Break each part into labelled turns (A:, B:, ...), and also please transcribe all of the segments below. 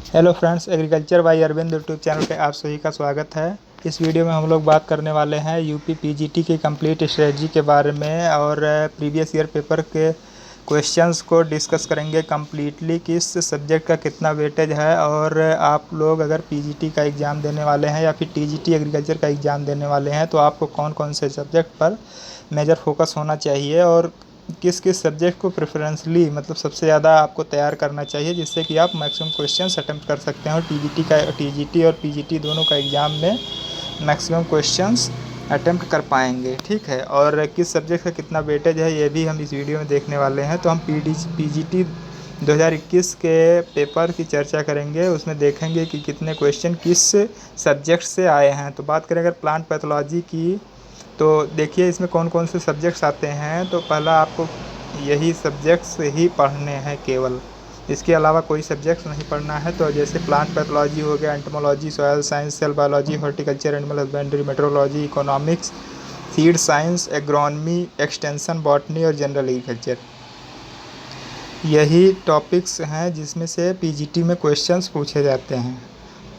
A: Hello friends, agriculture by Arvind YouTube channel पे आप सभी का स्वागत है। इस वीडियो में हम लोग बात करने वाले हैं यूपी पीजीटी की कंप्लीट स्ट्रेटजी के बारे में और प्रीवियस ईयर पेपर के क्वेश्चंस को डिस्कस करेंगे कम्प्लीटली, किस सब्जेक्ट का कितना वेटेज है। और आप लोग अगर पीजीटी का एग्ज़ाम देने वाले हैं या फिर टीजीटी एग्रीकल्चर का एग्ज़ाम देने वाले हैं तो आपको कौन कौन से सब्जेक्ट पर मेजर फोकस होना चाहिए और किस किस सब्जेक्ट को प्रेफरेंसली मतलब सबसे ज़्यादा आपको तैयार करना चाहिए, जिससे कि आप मैक्सिमम क्वेश्चंस अटेम्प्ट कर सकते हैं और टीजीटी और पीजीटी दोनों का एग्ज़ाम में मैक्सिमम क्वेश्चंस अटेम्प्ट कर पाएंगे। ठीक है, और किस सब्जेक्ट का कितना वेटेज है ये भी हम इस वीडियो में देखने वाले हैं। तो हम पीजीटी 2021 के पेपर की चर्चा करेंगे, उसमें देखेंगे कि कितने क्वेश्चन किस सब्जेक्ट से आए हैं। तो बात करें अगर प्लांट पैथोलॉजी की, तो देखिए इसमें कौन कौन से सब्जेक्ट्स आते हैं। तो पहला आपको यही सब्जेक्ट्स ही पढ़ने हैं केवल, इसके अलावा कोई सब्जेक्ट्स नहीं पढ़ना है। तो जैसे प्लांट पैथोलॉजी हो गया, entomology, soil science, cell biology, horticulture, animal husbandry, meteorology, economics, seed science, agronomy, extension, botany और जनरल एग्रीकल्चर, यही टॉपिक्स हैं जिसमें से पीजीटी में क्वेश्चंस पूछे जाते हैं।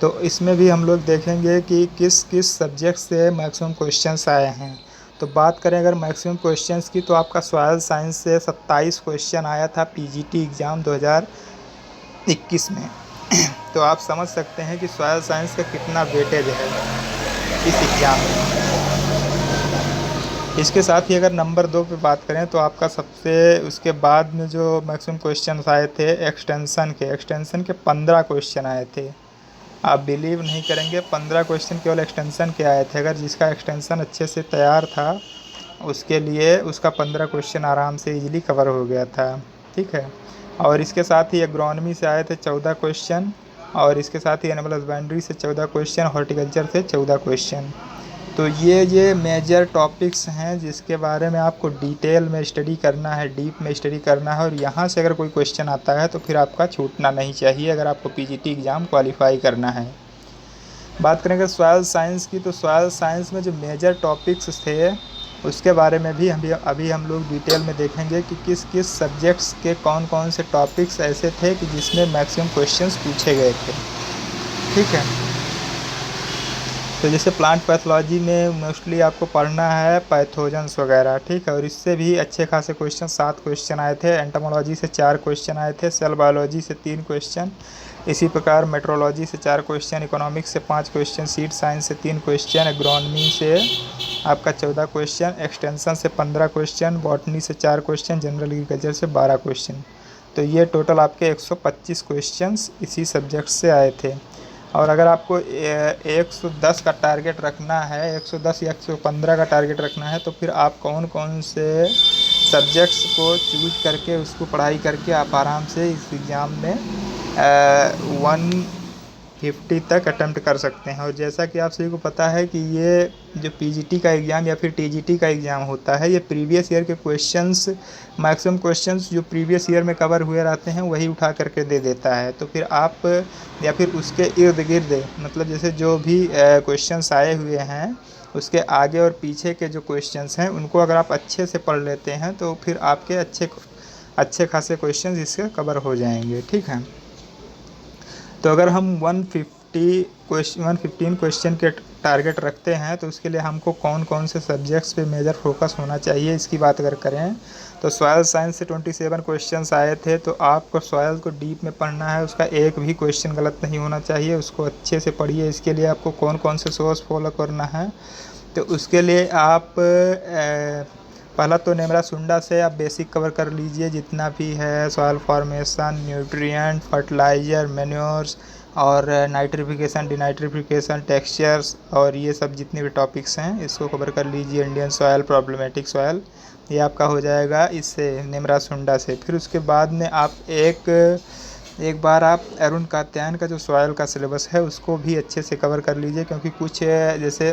A: तो इसमें भी हम लोग देखेंगे कि किस किस सब्जेक्ट से मैक्सिमम क्वेश्चंस आए हैं। तो बात करें अगर मैक्सिमम क्वेश्चंस की, तो आपका सॉयल साइंस से 27 क्वेश्चन आया था पीजीटी एग्ज़ाम 2021 में। तो आप समझ सकते हैं कि सॉयल साइंस का कितना वेटेज है इस एग्ज़ाम में। इसके साथ ही अगर नंबर 2 पे बात करें तो आपका सबसे उसके बाद में जो मैक्सिमम क्वेश्चन आए थे एक्सटेंशन के 15 क्वेश्चन आए थे। आप बिलीव नहीं करेंगे, 15 क्वेश्चन केवल एक्सटेंशन के आए थे। अगर जिसका एक्सटेंशन अच्छे से तैयार था उसके लिए उसका 15 क्वेश्चन आराम से इजीली कवर हो गया था। ठीक है, और इसके साथ ही एग्रोनॉमी से आए थे 14 क्वेश्चन, और इसके साथ ही एनिमल हस्बेंड्री से 14 क्वेश्चन, हॉर्टिकल्चर से 14 क्वेश्चन। तो ये मेजर टॉपिक्स हैं जिसके बारे में आपको डिटेल में स्टडी करना है, डीप में स्टडी करना है। और यहाँ से अगर कोई क्वेश्चन आता है तो फिर आपका छूटना नहीं चाहिए अगर आपको पीजीटी एग्ज़ाम क्वालिफाई करना है। बात करेंगे सॉयल साइंस की, तो सॉयल साइंस में जो मेजर टॉपिक्स थे उसके बारे में भी अभी हम लोग डिटेल में देखेंगे कि किस किस सब्जेक्ट्स के कौन कौन से टॉपिक्स ऐसे थे कि जिसमें मैक्सिमम क्वेश्चंस पूछे गए थे। ठीक है, तो जैसे प्लांट पैथोलॉजी में मोस्टली आपको पढ़ना है पैथोजन्स वगैरह। ठीक है, और इससे भी अच्छे खासे क्वेश्चन 7 क्वेश्चन आए थे। एंटोमोलॉजी से 4 क्वेश्चन आए थे, सेल बायोलॉजी से 3 क्वेश्चन, इसी प्रकार मेट्रोलॉजी से 4 क्वेश्चन, इकोनॉमिक्स से 5 क्वेश्चन, सीड साइंस से 3 क्वेश्चन, एग्रोनॉमी से आपका 14 क्वेश्चन, एक्सटेंशन से 15 क्वेश्चन, बॉटनी से 4 क्वेश्चन, जनरल एग्रीकल्चर से 12 क्वेश्चन। तो ये टोटल आपके 125 क्वेश्चंस इसी सब्जेक्ट से आए थे। और अगर आपको 110 का टारगेट रखना है, 110 या 115 का टारगेट रखना है, तो फिर आप कौन कौन से सब्जेक्ट्स को चूज करके उसको पढ़ाई करके आप आराम से इस एग्ज़ाम में 150 तक अटेम्प्ट कर सकते हैं। और जैसा कि आप सभी को पता है कि ये जो पीजीटी का एग्ज़ाम या फिर टीजीटी का एग्ज़ाम होता है, ये प्रीवियस ईयर के क्वेश्चंस, मैक्सिमम क्वेश्चंस जो प्रीवियस ईयर में कवर हुए रहते हैं वही उठा करके दे देता है। तो फिर आप या फिर उसके इर्द गिर्द मतलब जैसे जो भी क्वेश्चंस आए हुए हैं उसके आगे और पीछे के जो क्वेश्चंस हैं उनको अगर आप अच्छे से पढ़ लेते हैं तो फिर आपके अच्छे खासे क्वेश्चंस इसके कवर हो जाएंगे। ठीक है, तो अगर हम 115 क्वेश्चन के टारगेट रखते हैं तो उसके लिए हमको कौन कौन से सब्जेक्ट्स पे मेजर फोकस होना चाहिए इसकी बात अगर करें तो सॉयल साइंस से 27 क्वेश्चंस आए थे। तो आपको सॉयल को डीप में पढ़ना है, उसका एक भी क्वेश्चन गलत नहीं होना चाहिए, उसको अच्छे से पढ़िए। इसके लिए आपको कौन कौन से सोर्स फॉलो करना है, तो उसके लिए आप पहला तो नेमरा सुंडा से आप बेसिक कवर कर लीजिए, जितना भी है soil formation, nutrient, fertiliser, manures और नाइट्रिफिकेशन, डिनाइट्रिफिकेशन, टेक्सचर्स और ये सब जितने भी टॉपिक्स हैं इसको कवर कर लीजिए। इंडियन सॉयल, प्रॉब्लमेटिक सॉयल, ये आपका हो जाएगा इससे नेमरा सुंडा से। फिर उसके बाद में आप एक बार आप अरुण कात्यायन का जो सॉयल का सिलेबस है उसको भी अच्छे से कवर कर लीजिए, क्योंकि कुछ जैसे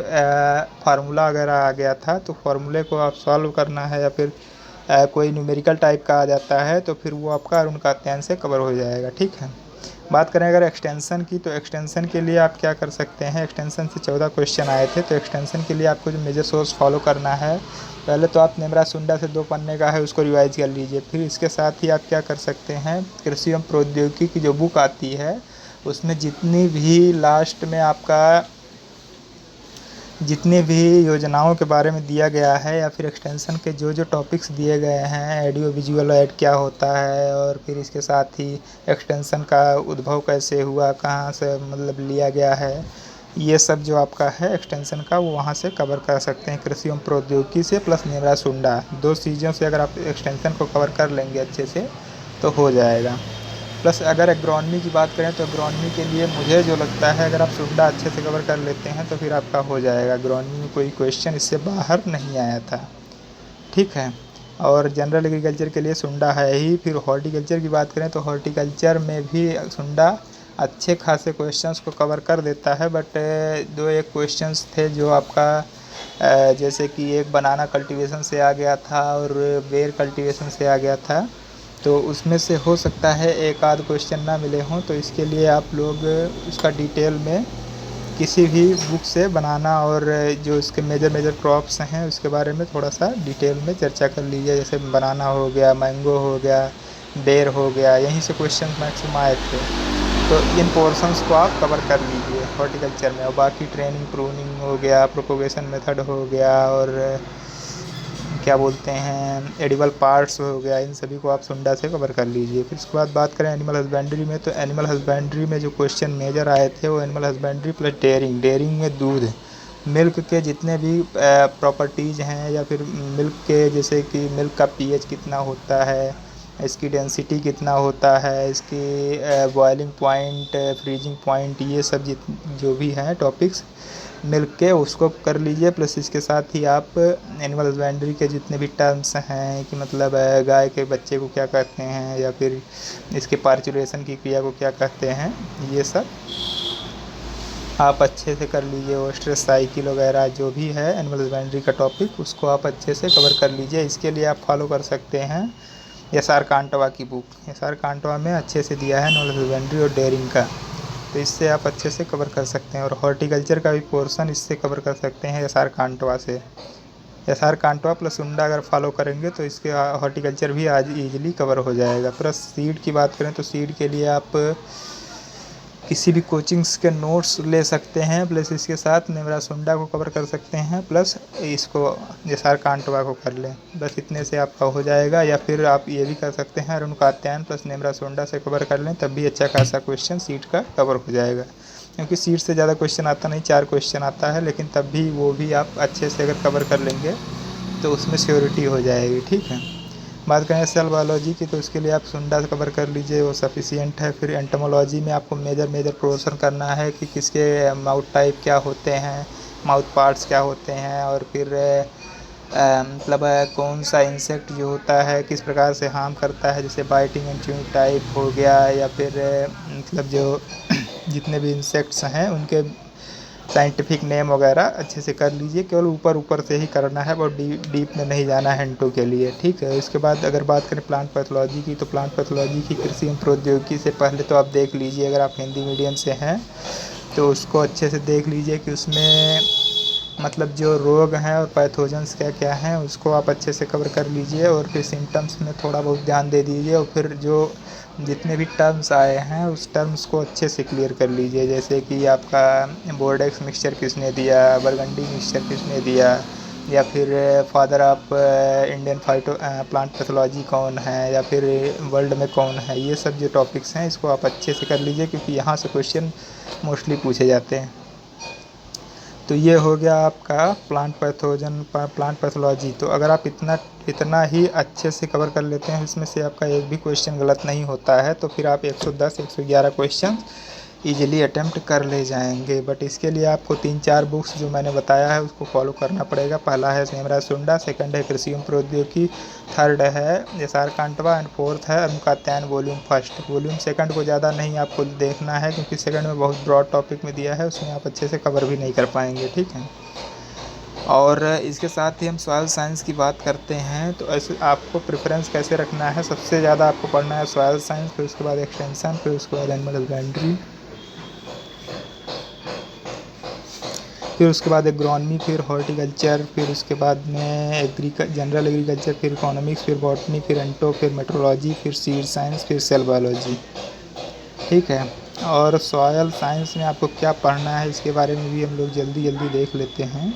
A: फार्मूला वगैरह आ गया था तो फार्मूले को आप सॉल्व करना है या फिर कोई न्यूमेरिकल टाइप का आ जाता है तो फिर वो आपका अरुण कात्यायन से कवर हो जाएगा। ठीक है, बात करें अगर एक्सटेंशन की, तो एक्सटेंशन के लिए आप क्या कर सकते हैं। एक्सटेंशन से 14 क्वेश्चन आए थे, तो एक्सटेंशन के लिए आपको जो मेजर सोर्स फॉलो करना है, पहले तो आप नेमरा सुंडा से 2 पन्ने का है उसको रिवाइज कर लीजिए। फिर इसके साथ ही आप क्या कर सकते हैं, कृषि एवं प्रौद्योगिकी की जो बुक आती है उसमें जितनी भी लास्ट में आपका जितनी भी योजनाओं के बारे में दिया गया है या फिर एक्सटेंशन के जो जो टॉपिक्स दिए गए हैं, ऑडियो विजुअल ऐड क्या होता है, और फिर इसके साथ ही एक्सटेंशन का उद्भव कैसे हुआ, कहाँ से मतलब लिया गया है, ये सब जो आपका है एक्सटेंशन का वो वहाँ से कवर कर सकते हैं। कृषि एवं प्रौद्योगिकी से प्लस नेवरा सुंडा, 2 चीज़ों से अगर आप एक्सटेंशन को कवर कर लेंगे अच्छे से तो हो जाएगा। प्लस अगर एग्रोनॉमी की बात करें तो एग्रोनॉमी के लिए मुझे जो लगता है अगर आप सुंडा अच्छे से कवर कर लेते हैं तो फिर आपका हो जाएगा। एग्रोनॉमी में कोई क्वेश्चन इससे बाहर नहीं आया था, ठीक है। और जनरल एग्रीकल्चर के लिए सुंडा है ही। फिर हॉर्टिकल्चर की बात करें तो हॉर्टिकल्चर में भी सुंडा अच्छे खासे क्वेश्चंस को कवर कर देता है, बट 2-1 क्वेश्चंस थे जो आपका जैसे कि एक बनाना कल्टीवेशन से आ गया था और बेर कल्टीवेशन से आ गया था, तो उसमें से हो सकता है एक आध क्वेश्चन ना मिले हों। तो इसके लिए आप लोग उसका डिटेल में किसी भी बुक से बनाना और जो इसके मेजर क्रॉप्स हैं उसके बारे में थोड़ा सा डिटेल में चर्चा कर लीजिए। जैसे बनाना हो गया, मैंगो हो गया, बेर हो गया, यहीं से क्वेश्चन मैक्सिमम आए थे, तो इन पोर्शंस को आप कवर कर लीजिए हॉर्टिकल्चर में। और बाकी ट्रेनिंग, प्रूनिंग हो गया, प्रोपोगेशन मेथड हो गया, और क्या बोलते हैं एडिबल पार्ट्स हो गया, इन सभी को आप सुंडा से कवर कर लीजिए। फिर उसके बाद बात करें एनिमल हस्बेंड्री में, तो एनिमल हस्बेंड्री में जो क्वेश्चन मेजर आए थे वो animal husbandry plus dairying, dairying में दूध, मिल्क के जितने भी प्रॉपर्टीज़ हैं, या फिर मिल्क के जैसे कि मिल्क का पीएच कितना होता है, इसकी डेंसिटी कितना होता है, इसकी बॉइलिंग पॉइंट, फ्रीजिंग पॉइंट, ये सब जो भी हैं टॉपिक्स मिल्क के, उसको कर लीजिए। प्लस इसके साथ ही आप एनिमल हस्बेंड्री के जितने भी टर्म्स हैं कि मतलब गाय के बच्चे को क्या कहते हैं, या फिर इसके पार्चुलेशन की क्रिया को क्या कहते हैं, ये सब आप अच्छे से कर लीजिए। ओस्ट्रेस साइकिल वगैरह जो भी है एनिमल हस्बेंड्री का टॉपिक, उसको आप अच्छे से कवर कर लीजिए। इसके लिए आप फॉलो कर सकते हैं एस.आर. कांटवा की बुक। एस.आर. कांटवा में अच्छे से दिया है एनिमल हस्बेंड्री और डेयरिंग का, तो इससे आप अच्छे से कवर कर सकते हैं। और हॉर्टिकल्चर का भी पोर्शन इससे कवर कर सकते हैं एस.आर. कांटवा से। एस.आर. कांटवा प्लस सुंडा अगर फॉलो करेंगे तो इसके हॉर्टिकल्चर भी आज ईजिली कवर हो जाएगा। प्लस सीड की बात करें तो सीड के लिए आप किसी भी कोचिंग्स के नोट्स ले सकते हैं, प्लस इसके साथ नेवरा सुंडा को कवर कर सकते हैं, प्लस इसको एस.आर. कांटवा को कर लें। बस इतने से आपका हो जाएगा। या फिर आप ये भी कर सकते हैं अरुण कात्यायन प्लस नेवरा सुंडा से कवर कर लें, तब भी अच्छा खासा क्वेश्चन सीट का कवर हो जाएगा। क्योंकि सीट से ज़्यादा क्वेश्चन आता नहीं, 4 क्वेश्चन आता है, लेकिन तब भी वो भी आप अच्छे से अगर कवर कर लेंगे तो उसमें श्योरिटी हो जाएगी, ठीक है। बात करें सेल बायोलॉजी की, तो उसके लिए आप सुंडा से कवर कर लीजिए, वो सफिशिएंट है। फिर एंटोमोलॉजी में आपको मेजर पोर्शन करना है कि किसके माउथ टाइप क्या होते हैं, माउथ पार्ट्स क्या होते हैं, और फिर मतलब कौन सा इंसेक्ट जो होता है किस प्रकार से हार्म करता है, जैसे बाइटिंग एंड च्यूइंग टाइप हो गया, या फिर मतलब जो जितने भी इंसेक्ट्स हैं उनके साइंटिफिक नेम वगैरह अच्छे से कर लीजिए। केवल ऊपर से ही करना है, बहुत डीप में नहीं जाना है हिंटों के लिए, ठीक है। इसके बाद अगर बात करें प्लांट पैथोलॉजी की, तो प्लांट पैथोलॉजी की कृषि एवं प्रौद्योगिकी से पहले तो आप देख लीजिए, अगर आप हिंदी मीडियम से हैं तो उसको अच्छे से देख लीजिए कि उसमें मतलब जो रोग हैं और पैथोजेंस क्या क्या हैं उसको आप अच्छे से कवर कर लीजिए। और फिर सिम्टम्स में थोड़ा बहुत ध्यान दे दीजिए, और फिर जो जितने भी टर्म्स आए हैं उस टर्म्स को अच्छे से क्लियर कर लीजिए। जैसे कि आपका बोर्डेक्स मिक्सचर किसने दिया, बरगंडी मिक्सचर किसने दिया, या फिर father of Indian phyto plant pathology कौन है, या फिर वर्ल्ड में कौन है, ये सब जो टॉपिक्स हैं इसको आप अच्छे से कर लीजिए, क्योंकि यहाँ से क्वेश्चन मोस्टली पूछे जाते हैं। तो ये हो गया आपका प्लांट पैथोलॉजी। तो अगर आप इतना ही अच्छे से कवर कर लेते हैं, इसमें से आपका एक भी क्वेश्चन गलत नहीं होता है, तो फिर आप 110 111 क्वेश्चन ईजिली अटेम्प्ट कर ले जाएंगे। बट इसके लिए आपको 3-4 बुक्स जो मैंने बताया है उसको फॉलो करना पड़ेगा। पहला है नेवरा सुंडा, सेकंड है कृषि एवं प्रौद्योगिकी, थर्ड है एस.आर. कांटवा, एंड फोर्थ है Arun Katyayan volume first. Volume second को ज़्यादा नहीं आपको देखना है, क्योंकि सेकंड में बहुत ब्रॉड टॉपिक में दिया है, उसमें आप अच्छे से कवर भी नहीं कर पाएंगे, ठीक है। और इसके साथ ही हम सॉइल साइंस की बात करते हैं, तो ऐसे आपको प्रेफरेंस कैसे रखना है, सबसे ज़्यादा आपको पढ़ना है सॉइल साइंस, फिर उसके बाद एक्सटेंशन, फिर उसके बाद एनिमल हस्बेंड्री, फिर उसके बाद एग्रोनॉमी, फिर हॉर्टिकल्चर, फिर उसके बाद में जनरल एग्रीकल्चर, फिर इकोनॉमिक्स, फिर बॉटनी, फिर एंटो, फिर मेट्रोलॉजी, फिर सीड साइंस, फिर सेल बायोलॉजी, ठीक है। और सॉयल साइंस में आपको क्या पढ़ना है इसके बारे में भी हम लोग जल्दी जल्दी देख लेते हैं।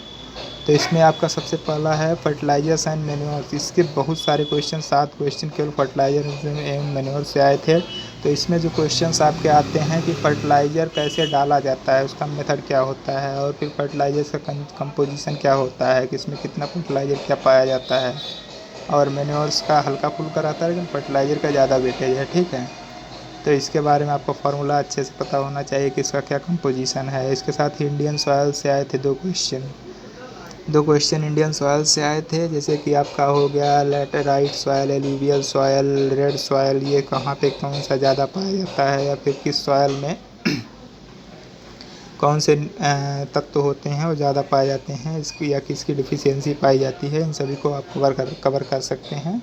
A: तो इसमें आपका सबसे पहला है फर्टिलाइजर्स एंड मैन्योर्स। इसके बहुत सारे क्वेश्चन, 7 क्वेश्चन केवल फर्टिलाइजर एंड मैन्योर से आए थे। तो इसमें जो क्वेश्चंस आपके आते हैं कि फर्टिलाइज़र कैसे डाला जाता है, उसका मेथड क्या होता है, और फिर फर्टिलाइजर्स का कंपोजिशन क्या होता है, किसमें कितना फर्टिलाइज़र क्या पाया जाता है, और मैन्योर्स का हल्का फुल्का रहता है लेकिन फर्टिलाइज़र का ज़्यादा वेटेज है। ठीक है, तो इसके बारे में आपको फार्मूला अच्छे से पता होना चाहिए कि इसका क्या कंपोजिशन है। इसके साथ ही इंडियन सॉयल से आए थे 2 क्वेश्चन इंडियन सॉयल से आए थे, जैसे कि आपका हो गया laterite soil, alluvial soil, red soil, ये कहाँ पे कौन सा ज़्यादा पाया जाता है, या फिर किस सॉयल में कौन से तत्व होते हैं वो ज़्यादा पाए जाते हैं, इसकी या किसकी डिफिशियंसी पाई जाती है, इन सभी को आप कवर कर सकते हैं।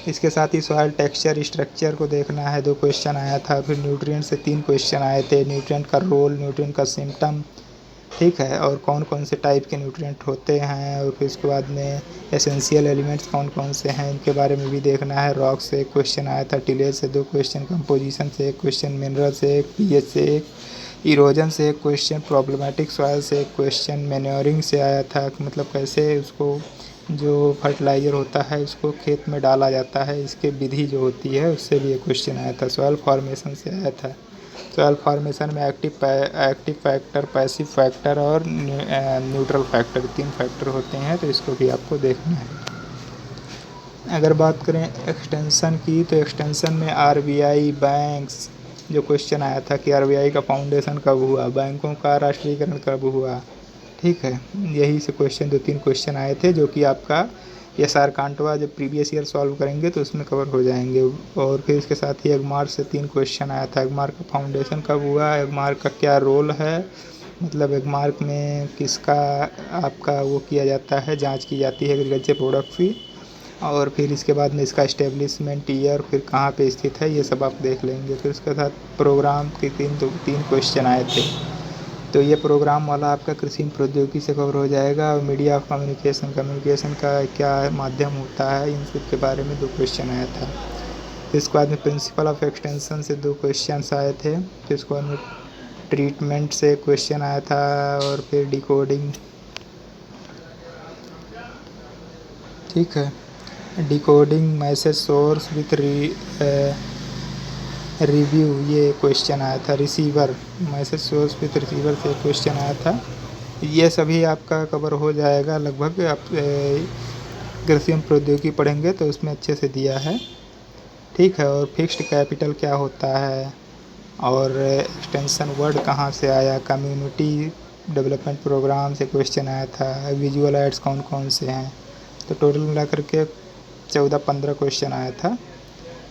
A: इसके साथ ही सॉयल टेक्सचर स्ट्रक्चर को देखना है, 2 क्वेश्चन आया था। फिर न्यूट्रिएंट से 3 क्वेश्चन आए थे, न्यूट्रिएंट का रोल, न्यूट्रिएंट का सिम्टम, ठीक है, और कौन कौन से टाइप के न्यूट्रिएंट होते हैं, और फिर उसके बाद में एसेंशियल एलिमेंट्स कौन कौन से हैं इनके बारे में भी देखना है। रॉक से 1 क्वेश्चन आया था, टिलेज से 2 क्वेश्चन, कंपोजिशन से 1 क्वेश्चन, मिनरल से 1, पीएच से 1, इरोजन से 1 क्वेश्चन, प्रॉब्लमेटिक सॉइल से 1 क्वेश्चन, मैन्योरिंग से आया था कि मतलब कैसे उसको जो फर्टिलाइज़र होता है उसको खेत में डाला जाता है, इसकी विधि जो होती है उससे भी एक क्वेश्चन आया था। सॉइल फॉर्मेशन से आया था। सॉइल फॉर्मेशन में एक्टिव फैक्टर, पैसिव फैक्टर और न्यूट्रल फैक्टर, 3 फैक्टर होते हैं, तो इसको भी आपको देखना है। अगर बात करें एक्सटेंशन की, तो एक्सटेंशन में आरबीआई, बैंक्स, जो क्वेश्चन आया था कि आरबीआई का फाउंडेशन कब हुआ, बैंकों का राष्ट्रीयकरण कब हुआ, ठीक है, यही से क्वेश्चन 2-3 क्वेश्चन आए थे जो कि आपका एसआर कांटवा जब प्रीवियस ईयर सॉल्व करेंगे तो उसमें कवर हो जाएंगे। और फिर इसके साथ ही एगमार्क से 3 क्वेश्चन आया था। एगमार्क का फाउंडेशन कब हुआ, एगमार्क का क्या रोल है, मतलब एगमार्क में किसका आपका वो किया जाता है, जांच की जाती है एग्रीकल्चर प्रोडक्ट की, और फिर इसके बाद में इसका इस्टेब्लिशमेंट ईयर, फिर कहाँ पे स्थित है, ये सब आप देख लेंगे। फिर उसके साथ प्रोग्राम के 3 क्वेश्चन आए थे। तो ये प्रोग्राम वाला आपका कृषि प्रौद्योगिकी से कवर हो जाएगा। और मीडिया ऑफ कम्युनिकेशन का क्या माध्यम होता है, इन सब के बारे में 2 क्वेश्चन आया था। फिर इसके बाद में प्रिंसिपल ऑफ एक्सटेंशन से 2 क्वेश्चन आए थे। फिर इसके बाद में ट्रीटमेंट से क्वेश्चन आया था, और फिर डिकोडिंग, ठीक है, decoding message source with review, ये क्वेश्चन आया था। Receiver, message source with receiver से क्वेश्चन आया था। ये सभी आपका कवर हो जाएगा लगभग। आप कृषि एवं प्रौद्योगिकी पढ़ेंगे तो उसमें अच्छे से दिया है, ठीक है। और फिक्स्ड कैपिटल क्या होता है, और एक्सटेंशन वर्ड कहाँ से आया, कम्युनिटी डेवलपमेंट प्रोग्राम से क्वेश्चन आया था। विजुअल एड्स कौन कौन से हैं, तो टोटल मिला करके 14-15 क्वेश्चन आया था,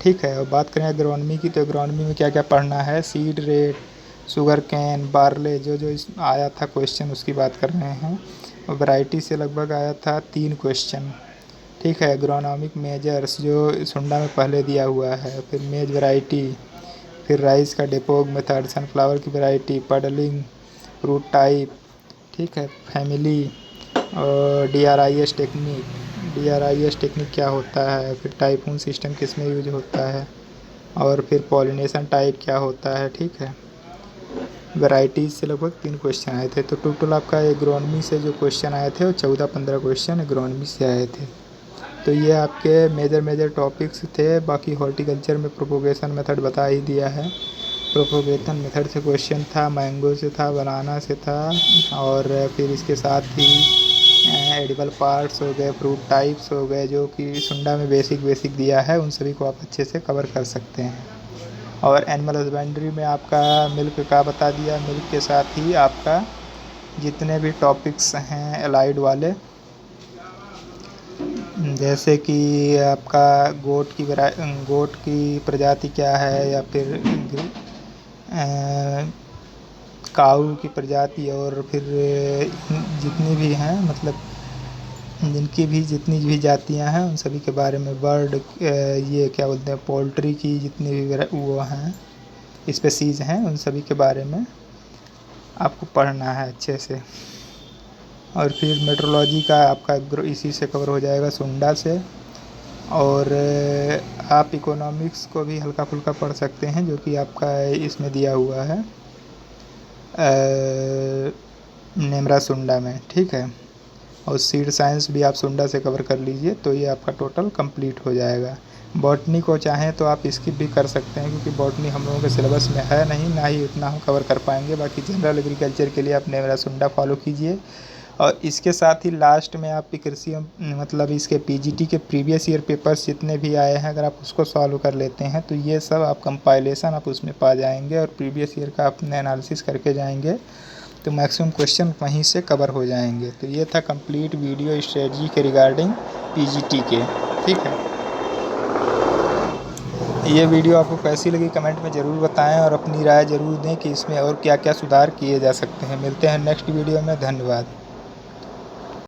A: ठीक है। और बात करें एग्रोनॉमी की, तो एग्रोनॉमी में क्या क्या पढ़ना है, seed rate, sugar cane, barley, जो जो इस आया था क्वेश्चन उसकी बात कर रहे हैं। और वैरायटी से लगभग आया था 3 क्वेश्चन, ठीक है। एग्रोनॉमिक मेजर्स जो सुंडा में पहले दिया हुआ है, फिर मेज वैरायटी, फिर राइस का डेपोग मेथड, सनफ्लावर की वैरायटी, पडलिंग, रूट टाइप, ठीक है, फैमिली, और डीआरआईएस टेक्निक क्या होता है, फिर टाइफून सिस्टम किस में यूज होता है, और फिर पॉलिनेशन टाइप क्या होता है, ठीक है। वैराइटीज़ से लगभग 3 क्वेश्चन आए थे। तो टोटल आपका एग्रोनॉमी से जो क्वेश्चन आए थे वो 14-15 क्वेश्चन एग्रोनॉमी से आए थे। तो ये आपके मेजर टॉपिक्स थे। बाकी हॉर्टिकल्चर में प्रोपोगेशन मेथड बता ही दिया है। प्रोपोगेशन मेथड से क्वेश्चन था, मैंगो से था, बनाना से था, और फिर इसके साथ ही एडिबल पार्ट्स हो गए, फ्रूट टाइप्स हो गए, जो कि सुंडा में बेसिक दिया है, उन सभी को आप अच्छे से कवर कर सकते हैं। और एनिमल हस्बेंड्री में आपका मिल्क का बता दिया। मिल्क के साथ ही आपका जितने भी टॉपिक्स हैं एलाइड वाले, जैसे कि आपका गोट की प्रजाति क्या है, या फिर काऊ की प्रजाति, और फिर जितनी भी हैं, मतलब जिनकी भी जितनी भी जातियां हैं उन सभी के बारे में, बर्ड, ये क्या बोलते हैं, पोल्ट्री की जितनी भी वो हैं स्पेसीज़ हैं, उन सभी के बारे में आपको पढ़ना है अच्छे से। और फिर मेट्रोलॉजी का आपका इसी से कवर हो जाएगा, सुंडा से। और आप इकोनॉमिक्स को भी हल्का फुल्का पढ़ सकते हैं, जो कि आपका इसमें दिया हुआ है। नेमरा सुंडा में, ठीक है। और सीड साइंस भी आप सुंडा से कवर कर लीजिए, तो ये आपका टोटल कंप्लीट हो जाएगा। बॉटनी को चाहें तो आप स्किप भी कर सकते हैं, क्योंकि बॉटनी हम लोगों के सिलेबस में है नहीं, ना ही उतना हम कवर कर पाएंगे। बाकी जनरल एग्रीकल्चर के लिए आप नेमरा सुंडा फॉलो कीजिए। और इसके साथ ही लास्ट में आप कृषि मतलब इसके पीजीटी के प्रीवियस ईयर पेपर्स जितने भी आए हैं, अगर आप उसको सॉल्व कर लेते हैं तो ये सब आप कंपाइलेशन आप उसमें पा जाएंगे, और प्रीवियस ईयर का अपने एनालिसिस करके जाएंगे तो मैक्सिमम क्वेश्चन वहीं से कवर हो जाएंगे। तो ये था कंप्लीट वीडियो स्ट्रेटजी के रिगार्डिंग पीजीटी के, ठीक है। ये वीडियो आपको कैसी लगी कमेंट में ज़रूर बताएं, और अपनी राय ज़रूर दें कि इसमें और क्या क्या सुधार किए जा सकते हैं। मिलते हैं नेक्स्ट वीडियो में, धन्यवाद।